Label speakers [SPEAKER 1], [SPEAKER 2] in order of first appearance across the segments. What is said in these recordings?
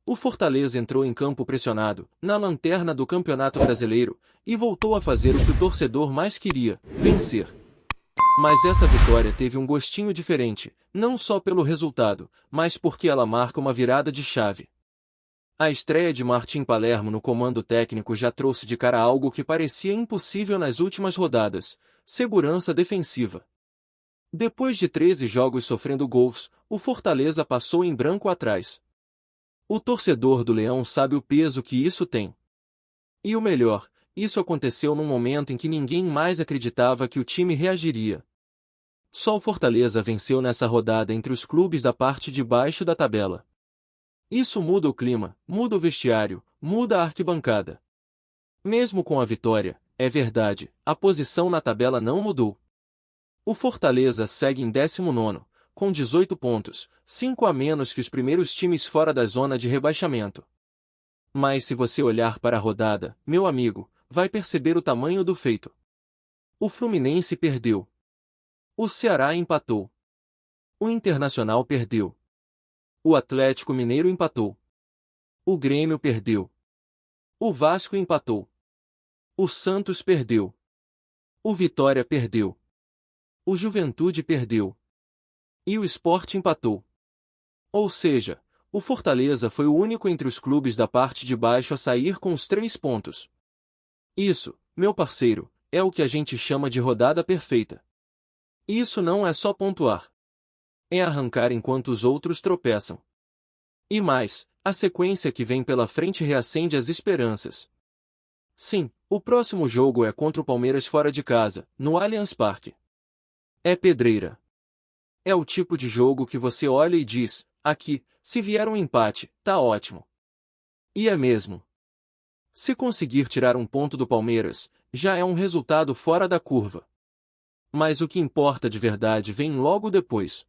[SPEAKER 1] O Fortaleza entrou em campo pressionado, na lanterna do Campeonato Brasileiro, e voltou a fazer o que o torcedor mais queria: vencer. Mas essa vitória teve um gostinho diferente, não só pelo resultado, mas porque ela marca uma virada de chave. A estreia de Martim Palermo no comando técnico já trouxe de cara algo que parecia impossível nas últimas rodadas: segurança defensiva. Depois de 13 jogos sofrendo gols, o Fortaleza passou em branco atrás. O torcedor do Leão sabe o peso que isso tem. E o melhor, isso aconteceu num momento em que ninguém mais acreditava que o time reagiria. Só o Fortaleza venceu nessa rodada entre os clubes da parte de baixo da tabela. Isso muda o clima, muda o vestiário, muda a arquibancada. Mesmo com a vitória, é verdade, a posição na tabela não mudou. O Fortaleza segue em 19º, com 18 pontos, 5 a menos que os primeiros times fora da zona de rebaixamento. Mas se você olhar para a rodada, meu amigo, vai perceber o tamanho do feito. O Fluminense perdeu. O Ceará empatou. O Internacional perdeu. O Atlético Mineiro empatou. O Grêmio perdeu. O Vasco empatou. O Santos perdeu. O Vitória perdeu. O Juventude perdeu. E o Sport empatou. Ou seja, o Fortaleza foi o único entre os clubes da parte de baixo a sair com os 3 pontos. Isso, meu parceiro, é o que a gente chama de rodada perfeita. Isso não é só pontuar. É arrancar enquanto os outros tropeçam. E mais, a sequência que vem pela frente reacende as esperanças. Sim, o próximo jogo é contra o Palmeiras fora de casa, no Allianz Parque. É pedreira. É o tipo de jogo que você olha e diz: aqui, se vier um empate, tá ótimo. E é mesmo. Se conseguir tirar um ponto do Palmeiras, já é um resultado fora da curva. Mas o que importa de verdade vem logo depois.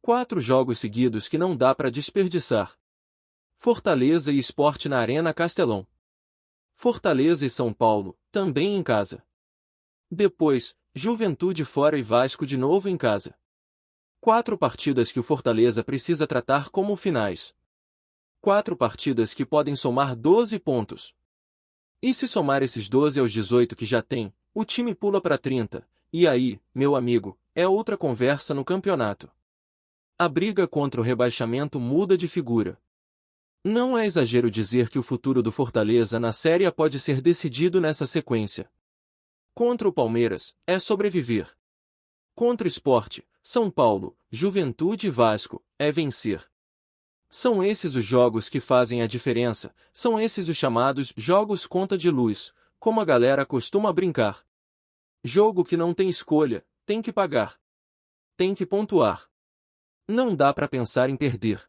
[SPEAKER 1] 4 jogos seguidos que não dá para desperdiçar. Fortaleza e Sport na Arena Castelão. Fortaleza e São Paulo, também em casa. Depois, Juventude fora e Vasco de novo em casa. 4 partidas que o Fortaleza precisa tratar como finais. 4 partidas que podem somar 12 pontos. E se somar esses 12 aos 18 que já tem, o time pula para 30, e aí, meu amigo, é outra conversa no campeonato. A briga contra o rebaixamento muda de figura. Não é exagero dizer que o futuro do Fortaleza na Série A pode ser decidido nessa sequência. Contra o Palmeiras, é sobreviver. Contra o Sport, São Paulo, Juventude e Vasco, é vencer. São esses os jogos que fazem a diferença, são esses os chamados jogos conta de luz, como a galera costuma brincar. Jogo que não tem escolha, tem que pagar. Tem que pontuar. Não dá para pensar em perder.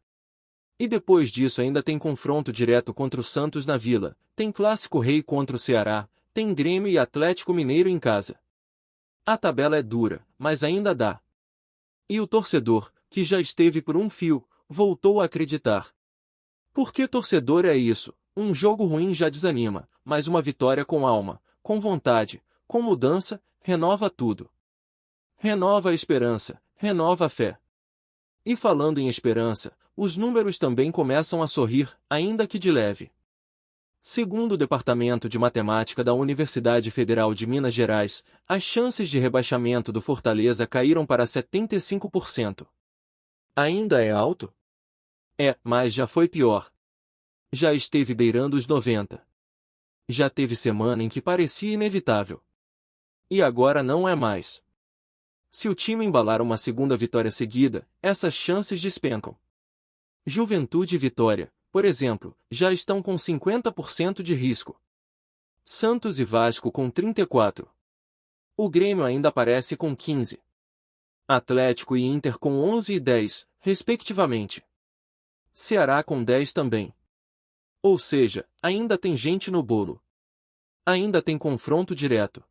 [SPEAKER 1] E depois disso ainda tem confronto direto contra o Santos na Vila, tem Clássico Rei contra o Ceará, tem Grêmio e Atlético Mineiro em casa. A tabela é dura, mas ainda dá. E o torcedor, que já esteve por um fio, voltou a acreditar. Porque torcedor é isso, um jogo ruim já desanima, mas uma vitória com alma, com vontade, com mudança, renova tudo. Renova a esperança, renova a fé. E falando em esperança, os números também começam a sorrir, ainda que de leve. Segundo o Departamento de Matemática da Universidade Federal de Minas Gerais, as chances de rebaixamento do Fortaleza caíram para 75%. Ainda é alto? É, mas já foi pior. Já esteve beirando os 90%. Já teve semana em que parecia inevitável. E agora não é mais. Se o time embalar uma segunda vitória seguida, essas chances despencam. Juventude e Vitória, por exemplo, já estão com 50% de risco. Santos e Vasco com 34%. O Grêmio ainda aparece com 15%. Atlético e Inter com 11 e 10, respectivamente. Ceará com 10 também. Ou seja, ainda tem gente no bolo. Ainda tem confronto direto.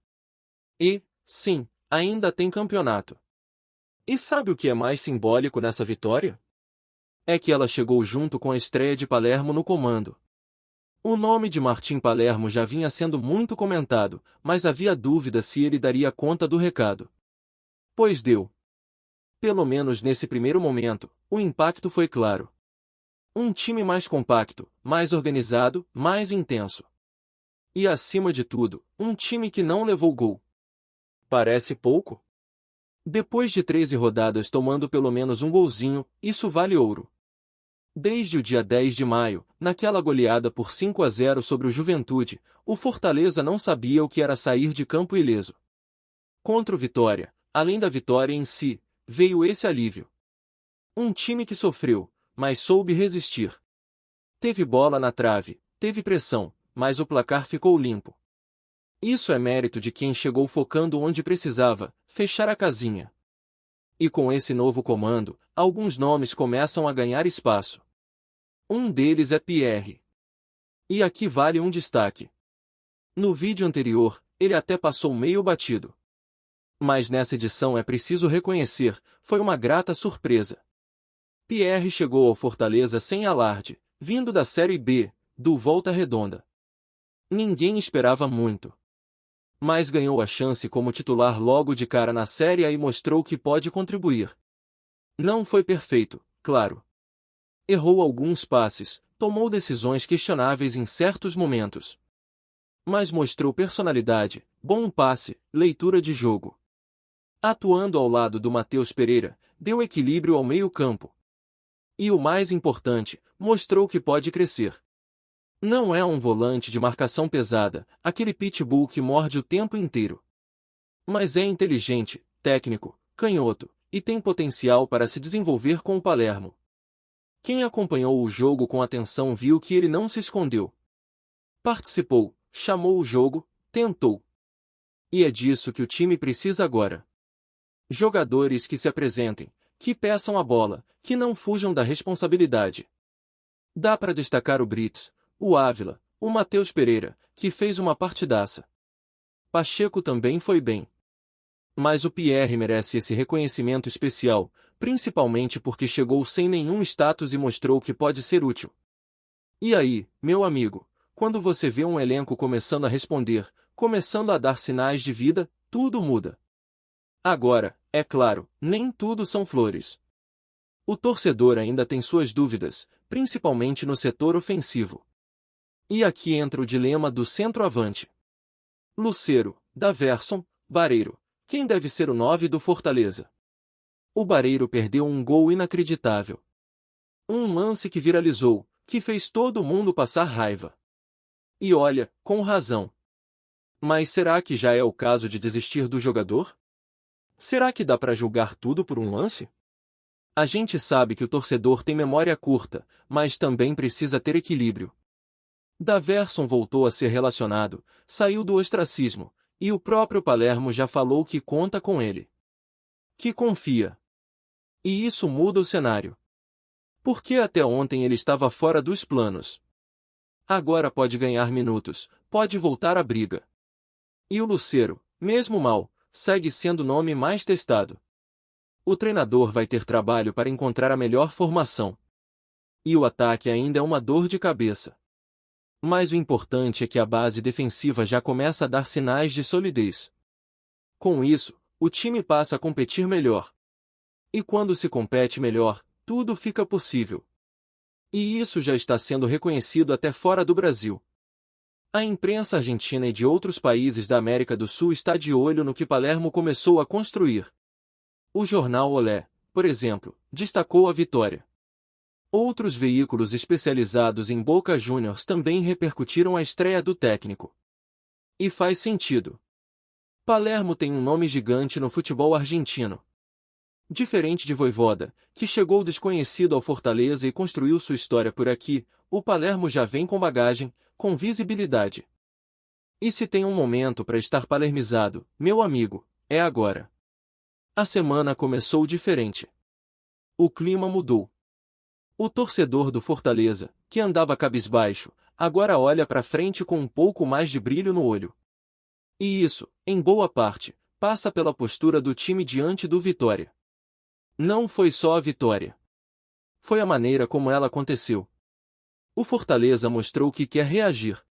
[SPEAKER 1] E, sim, ainda tem campeonato. E sabe o que é mais simbólico nessa vitória? É que ela chegou junto com a estreia de Palermo no comando. O nome de Martim Palermo já vinha sendo muito comentado, mas havia dúvida se ele daria conta do recado. Pois deu. Pelo menos nesse primeiro momento, o impacto foi claro. Um time mais compacto, mais organizado, mais intenso. E acima de tudo, um time que não levou gol. Parece pouco? Depois de 13 rodadas tomando pelo menos um golzinho, isso vale ouro. Desde o dia 10 de maio, naquela goleada por 5-0 sobre o Juventude, o Fortaleza não sabia o que era sair de campo ileso. Contra o Vitória, além da vitória em si, veio esse alívio. Um time que sofreu, mas soube resistir. Teve bola na trave, teve pressão, mas o placar ficou limpo. Isso é mérito de quem chegou focando onde precisava, fechar a casinha. E com esse novo comando, alguns nomes começam a ganhar espaço. Um deles é Pierre. E aqui vale um destaque. No vídeo anterior, ele até passou meio batido. Mas nessa edição é preciso reconhecer, foi uma grata surpresa. Pierre chegou ao Fortaleza sem alarde, vindo da Série B, do Volta Redonda. Ninguém esperava muito. Mas ganhou a chance como titular logo de cara na Série A e mostrou que pode contribuir. Não foi perfeito, claro. Errou alguns passes, tomou decisões questionáveis em certos momentos. Mas mostrou personalidade, bom passe, leitura de jogo. Atuando ao lado do Matheus Pereira, deu equilíbrio ao meio-campo. E o mais importante, mostrou que pode crescer. Não é um volante de marcação pesada, aquele pitbull que morde o tempo inteiro. Mas é inteligente, técnico, canhoto, e tem potencial para se desenvolver com o Palermo. Quem acompanhou o jogo com atenção viu que ele não se escondeu. Participou, chamou o jogo, tentou. E é disso que o time precisa agora. Jogadores que se apresentem, que peçam a bola, que não fujam da responsabilidade. Dá para destacar o Brits, o Ávila, o Matheus Pereira, que fez uma partidaça. Pacheco também foi bem. Mas o Pierre merece esse reconhecimento especial, principalmente porque chegou sem nenhum status e mostrou que pode ser útil. E aí, meu amigo, quando você vê um elenco começando a responder, começando a dar sinais de vida, tudo muda. Agora, é claro, nem tudo são flores. O torcedor ainda tem suas dúvidas, principalmente no setor ofensivo. E aqui entra o dilema do centroavante. Lucero, Daverson, Barreiro. Quem deve ser o 9 do Fortaleza? O Barreiro perdeu um gol inacreditável. Um lance que viralizou, que fez todo mundo passar raiva. E olha, com razão. Mas será que já é o caso de desistir do jogador? Será que dá para julgar tudo por um lance? A gente sabe que o torcedor tem memória curta, mas também precisa ter equilíbrio. Daverson voltou a ser relacionado, saiu do ostracismo, e o próprio Palermo já falou que conta com ele. Que confia. E isso muda o cenário. Porque até ontem ele estava fora dos planos. Agora pode ganhar minutos, pode voltar à briga. E o Lucero, mesmo mal, segue sendo o nome mais testado. O treinador vai ter trabalho para encontrar a melhor formação. E o ataque ainda é uma dor de cabeça. Mas o importante é que a base defensiva já começa a dar sinais de solidez. Com isso, o time passa a competir melhor. E quando se compete melhor, tudo fica possível. E isso já está sendo reconhecido até fora do Brasil. A imprensa argentina e de outros países da América do Sul está de olho no que Palermo começou a construir. O jornal Olé, por exemplo, destacou a vitória. Outros veículos especializados em Boca Juniors também repercutiram a estreia do técnico. E faz sentido. Palermo tem um nome gigante no futebol argentino. Diferente de Vojvoda, que chegou desconhecido ao Fortaleza e construiu sua história por aqui, o Palermo já vem com bagagem, com visibilidade. E se tem um momento para estar palermizado, meu amigo, é agora. A semana começou diferente. O clima mudou. O torcedor do Fortaleza, que andava cabisbaixo, agora olha para frente com um pouco mais de brilho no olho. E isso, em boa parte, passa pela postura do time diante do Vitória. Não foi só a vitória. Foi a maneira como ela aconteceu. O Fortaleza mostrou que quer reagir.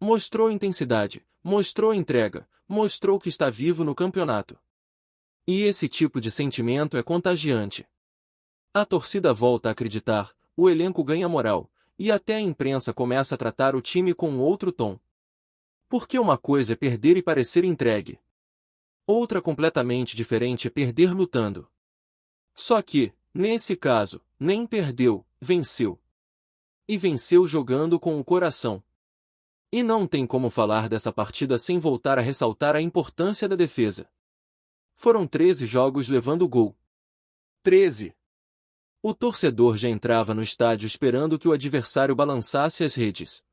[SPEAKER 1] Mostrou intensidade, mostrou entrega, mostrou que está vivo no campeonato. E esse tipo de sentimento é contagiante. A torcida volta a acreditar, o elenco ganha moral, e até a imprensa começa a tratar o time com um outro tom. Porque uma coisa é perder e parecer entregue. Outra completamente diferente é perder lutando. Só que, nesse caso, nem perdeu, venceu. E venceu jogando com o coração. E não tem como falar dessa partida sem voltar a ressaltar a importância da defesa. Foram 13 jogos levando gol. 13. O torcedor já entrava no estádio esperando que o adversário balançasse as redes.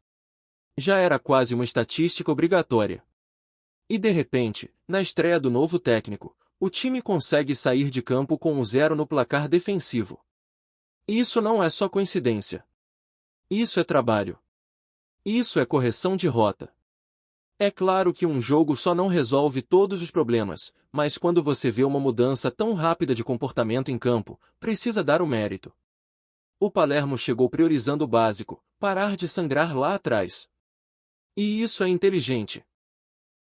[SPEAKER 1] Já era quase uma estatística obrigatória. E de repente, na estreia do novo técnico, o time consegue sair de campo com 0 no placar defensivo. Isso não é só coincidência. Isso é trabalho. Isso é correção de rota. É claro que um jogo só não resolve todos os problemas, mas quando você vê uma mudança tão rápida de comportamento em campo, precisa dar o mérito. O Palermo chegou priorizando o básico, parar de sangrar lá atrás. E isso é inteligente.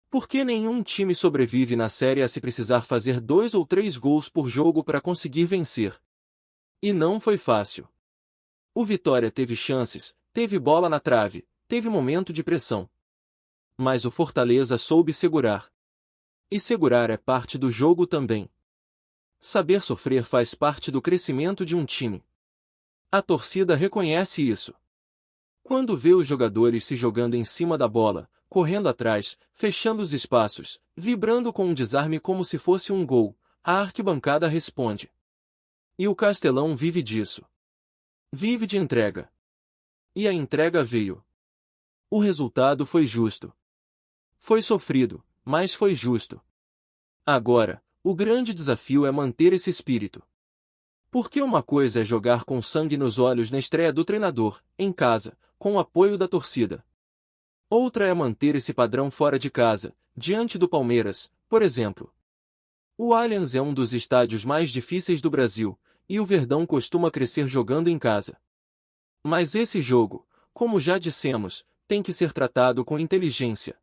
[SPEAKER 1] Porque nenhum time sobrevive na Série A se precisar fazer 2 ou 3 gols por jogo para conseguir vencer. E não foi fácil. O Vitória teve chances, teve bola na trave, teve momento de pressão. Mas o Fortaleza soube segurar. E segurar é parte do jogo também. Saber sofrer faz parte do crescimento de um time. A torcida reconhece isso. Quando vê os jogadores se jogando em cima da bola, correndo atrás, fechando os espaços, vibrando com um desarme como se fosse um gol, a arquibancada responde. E o Castelão vive disso. Vive de entrega. E a entrega veio. O resultado foi justo. Foi sofrido, mas foi justo. Agora, o grande desafio é manter esse espírito. Porque uma coisa é jogar com sangue nos olhos na estreia do treinador, em casa, com o apoio da torcida. Outra é manter esse padrão fora de casa, diante do Palmeiras, por exemplo. O Allianz é um dos estádios mais difíceis do Brasil, e o Verdão costuma crescer jogando em casa. Mas esse jogo, como já dissemos, tem que ser tratado com inteligência.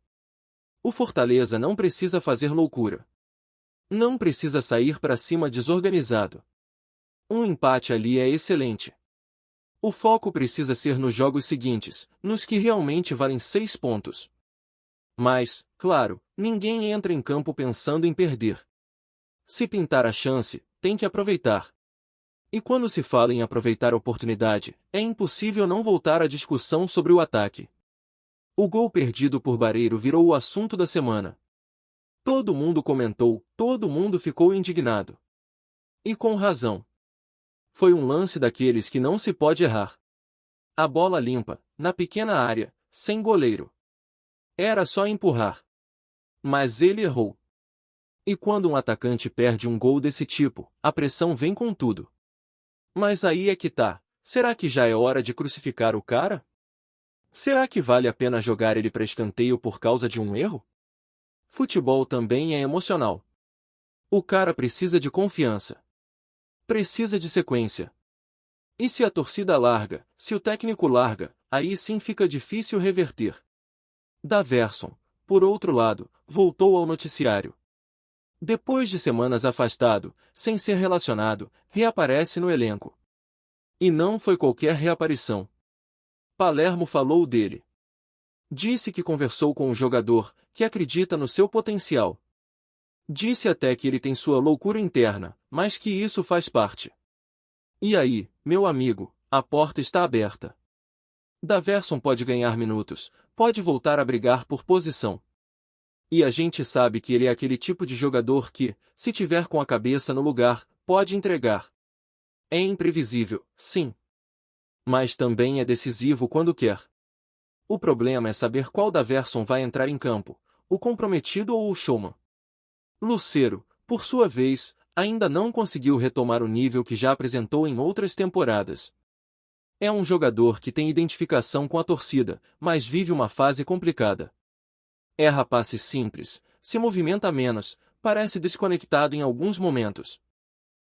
[SPEAKER 1] O Fortaleza não precisa fazer loucura. Não precisa sair para cima desorganizado. Um empate ali é excelente. O foco precisa ser nos jogos seguintes, nos que realmente valem 6 pontos. Mas, claro, ninguém entra em campo pensando em perder. Se pintar a chance, tem que aproveitar. E quando se fala em aproveitar a oportunidade, é impossível não voltar à discussão sobre o ataque. O gol perdido por Barreiro virou o assunto da semana. Todo mundo comentou, todo mundo ficou indignado. E com razão. Foi um lance daqueles que não se pode errar. A bola limpa, na pequena área, sem goleiro. Era só empurrar. Mas ele errou. E quando um atacante perde um gol desse tipo, a pressão vem com tudo. Mas aí é que tá, será que já é hora de crucificar o cara? Será que vale a pena jogar ele para escanteio por causa de um erro? Futebol também é emocional. O cara precisa de confiança. Precisa de sequência. E se a torcida larga, se o técnico larga, aí sim fica difícil reverter. Daverson, por outro lado, voltou ao noticiário. Depois de semanas afastado, sem ser relacionado, reaparece no elenco. E não foi qualquer reaparição. Palermo falou dele. Disse que conversou com um jogador, que acredita no seu potencial. Disse até que ele tem sua loucura interna, mas que isso faz parte. E aí, meu amigo, a porta está aberta. Daverson pode ganhar minutos, pode voltar a brigar por posição. E a gente sabe que ele é aquele tipo de jogador que, se tiver com a cabeça no lugar, pode entregar. É imprevisível, sim. Mas também é decisivo quando quer. O problema é saber qual Daverson vai entrar em campo, o comprometido ou o showman. Lucero, por sua vez, ainda não conseguiu retomar o nível que já apresentou em outras temporadas. É um jogador que tem identificação com a torcida, mas vive uma fase complicada. Erra passes simples, se movimenta menos, parece desconectado em alguns momentos.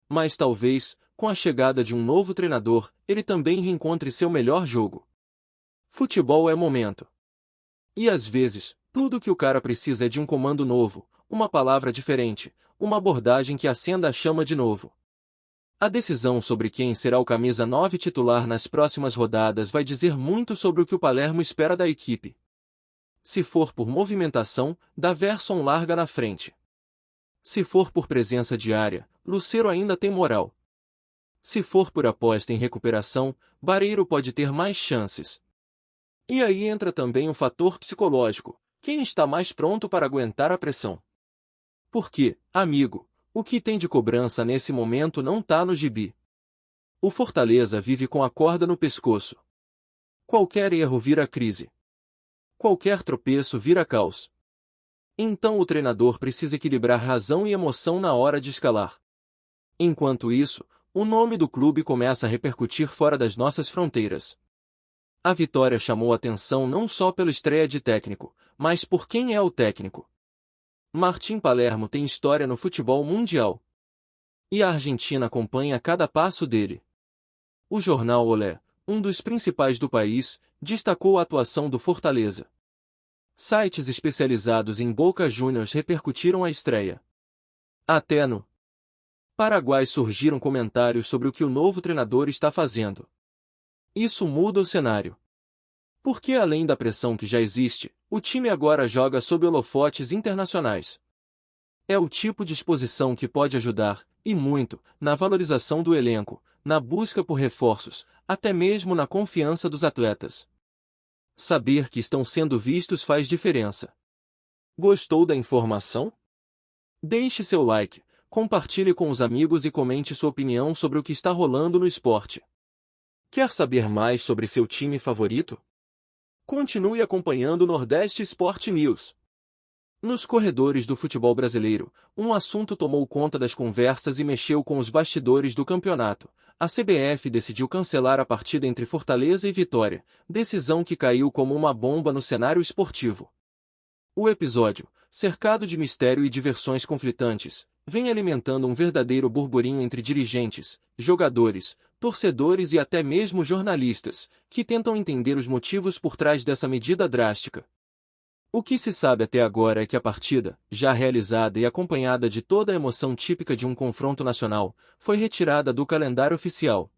[SPEAKER 1] Mas talvez, com a chegada de um novo treinador, ele também reencontre seu melhor jogo. Futebol é momento. E às vezes, tudo que o cara precisa é de um comando novo, uma palavra diferente, uma abordagem que acenda a chama de novo. A decisão sobre quem será o camisa 9 titular nas próximas rodadas vai dizer muito sobre o que o Palermo espera da equipe. Se for por movimentação, Daverson larga na frente. Se for por presença diária, Lucero ainda tem moral. Se for por aposta em recuperação, Barreiro pode ter mais chances. E aí entra também o fator psicológico. Quem está mais pronto para aguentar a pressão? Porque, amigo, o que tem de cobrança nesse momento não tá no gibi. O Fortaleza vive com a corda no pescoço. Qualquer erro vira crise. Qualquer tropeço vira caos. Então o treinador precisa equilibrar razão e emoção na hora de escalar. Enquanto isso, o nome do clube começa a repercutir fora das nossas fronteiras. A vitória chamou atenção não só pela estreia de técnico, mas por quem é o técnico. Martim Palermo tem história no futebol mundial. E a Argentina acompanha cada passo dele. O jornal Olé, um dos principais do país, destacou a atuação do Fortaleza. Sites especializados em Boca Juniors repercutiram a estreia. Até no Paraguai surgiram comentários sobre o que o novo treinador está fazendo. Isso muda o cenário. Porque além da pressão que já existe, o time agora joga sob holofotes internacionais. É o tipo de exposição que pode ajudar, e muito, na valorização do elenco, na busca por reforços, até mesmo na confiança dos atletas. Saber que estão sendo vistos faz diferença. Gostou da informação? Deixe seu like, compartilhe com os amigos e comente sua opinião sobre o que está rolando no esporte. Quer saber mais sobre seu time favorito? Continue acompanhando o Nordeste Sport News. Nos corredores do futebol brasileiro, um assunto tomou conta das conversas e mexeu com os bastidores do campeonato. A CBF decidiu cancelar a partida entre Fortaleza e Vitória, decisão que caiu como uma bomba no cenário esportivo. O episódio, cercado de mistério e diversões conflitantes, vem alimentando um verdadeiro burburinho entre dirigentes, jogadores, torcedores e até mesmo jornalistas, que tentam entender os motivos por trás dessa medida drástica. O que se sabe até agora é que a partida, já realizada e acompanhada de toda a emoção típica de um confronto nacional, foi retirada do calendário oficial.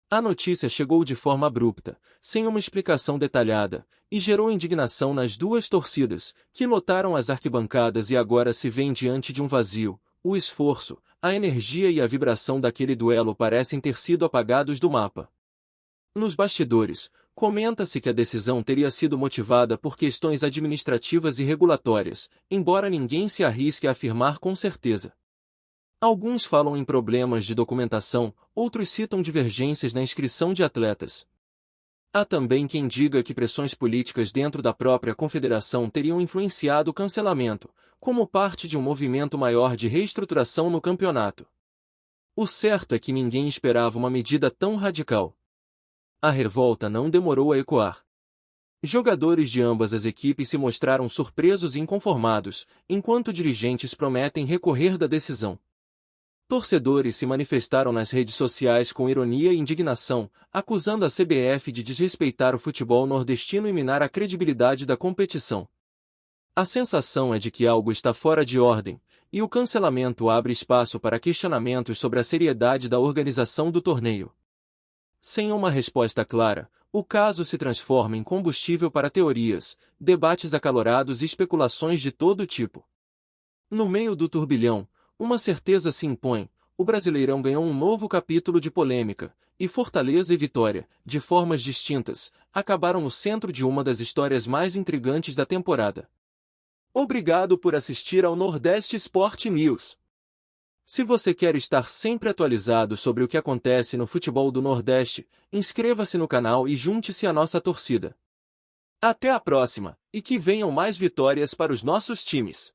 [SPEAKER 1] A notícia chegou de forma abrupta, sem uma explicação detalhada, e gerou indignação nas duas torcidas, que lotaram as arquibancadas e agora se veem diante de um vazio. O esforço, a energia e a vibração daquele duelo parecem ter sido apagados do mapa. Nos bastidores, comenta-se que a decisão teria sido motivada por questões administrativas e regulatórias, embora ninguém se arrisque a afirmar com certeza. Alguns falam em problemas de documentação, outros citam divergências na inscrição de atletas. Há também quem diga que pressões políticas dentro da própria confederação teriam influenciado o cancelamento, como parte de um movimento maior de reestruturação no campeonato. O certo é que ninguém esperava uma medida tão radical. A revolta não demorou a ecoar. Jogadores de ambas as equipes se mostraram surpresos e inconformados, enquanto dirigentes prometem recorrer da decisão. Torcedores se manifestaram nas redes sociais com ironia e indignação, acusando a CBF de desrespeitar o futebol nordestino e minar a credibilidade da competição. A sensação é de que algo está fora de ordem, e o cancelamento abre espaço para questionamentos sobre a seriedade da organização do torneio. Sem uma resposta clara, o caso se transforma em combustível para teorias, debates acalorados e especulações de todo tipo. No meio do turbilhão, uma certeza se impõe: o Brasileirão ganhou um novo capítulo de polêmica, e Fortaleza e Vitória, de formas distintas, acabaram no centro de uma das histórias mais intrigantes da temporada. Obrigado por assistir ao Nordeste Sport News. Se você quer estar sempre atualizado sobre o que acontece no futebol do Nordeste, inscreva-se no canal e junte-se à nossa torcida. Até a próxima, e que venham mais vitórias para os nossos times.